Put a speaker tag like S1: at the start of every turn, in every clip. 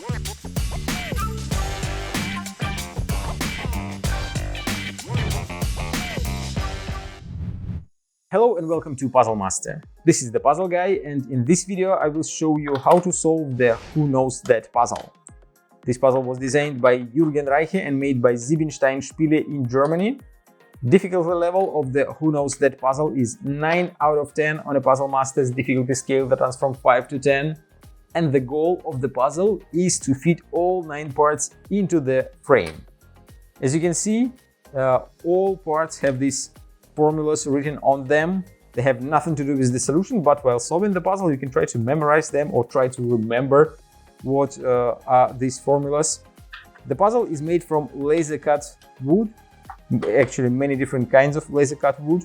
S1: Hello and welcome to Puzzle Master. This is the Puzzle Guy, and in this video I will show you how to solve the Who Knows That puzzle. This puzzle was designed by Jürgen Reiche and made by Siebenstein Spiele in Germany. Difficulty level of the Who Knows That puzzle is 9 out of 10 on a Puzzle Master's difficulty scale that runs from 5 to 10. And the goal of the puzzle is to fit all 9 parts into the frame. As you can see, all parts have these formulas written on them. They have nothing to do with the solution, but while solving the puzzle you can try to memorize them or try to remember what are these formulas. The puzzle is made from laser cut wood, actually many different kinds of laser cut wood,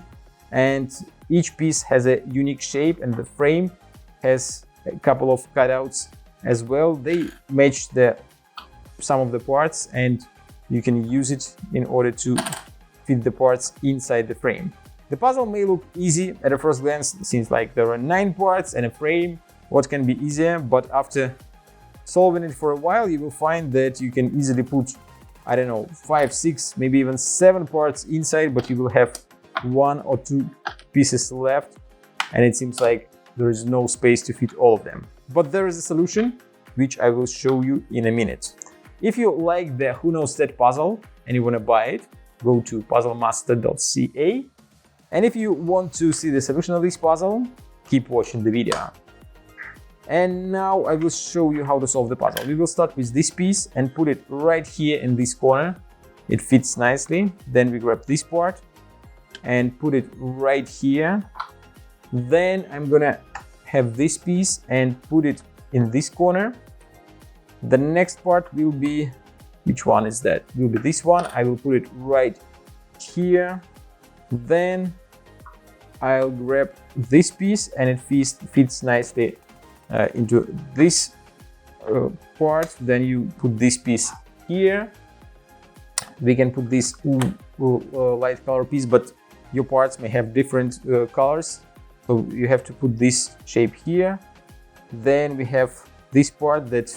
S1: and each piece has a unique shape, and the frame has a couple of cutouts as well. They match some of the parts, and you can use it in order to fit the parts inside the frame. The puzzle may look easy at a first glance, since like there are 9 parts and a frame. What can be easier? But after solving it for a while, you will find that you can easily put, I don't know, 5, 6, maybe even 7 parts inside, but you will have 1 or 2 pieces left, and it seems like there is no space to fit all of them. But there is a solution, which I will show you in a minute. If you like the Who Knows That puzzle and you want to buy it, go to puzzlemaster.ca, and if you want to see the solution of this puzzle, keep watching the video. And now I will show you how to solve the puzzle. We will start with this piece and put it right here in this corner. It fits nicely. Then we grab this part and put it right here. Then I'm gonna have this piece and put it in this corner. The next part will be, which one is that? Will be this one. I will put it right here. Then I'll grab this piece and it fits nicely into this part. Then you put this piece here. We can put this light color piece, but your parts may have different colors, so you have to put this shape here. Then we have this part that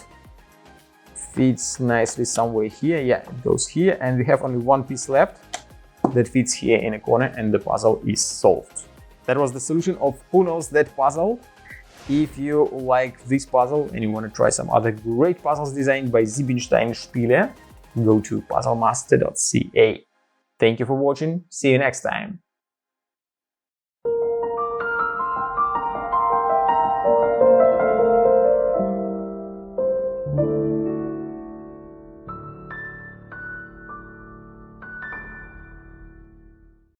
S1: fits nicely somewhere here. Yeah, it goes here, and we have only one piece left that fits here in a corner, and the puzzle is solved. That was the solution of Who Knows That puzzle. If you like this puzzle and you want to try some other great puzzles designed by Siebenstein Spiele, go to puzzlemaster.ca. Thank you for watching. See you next time.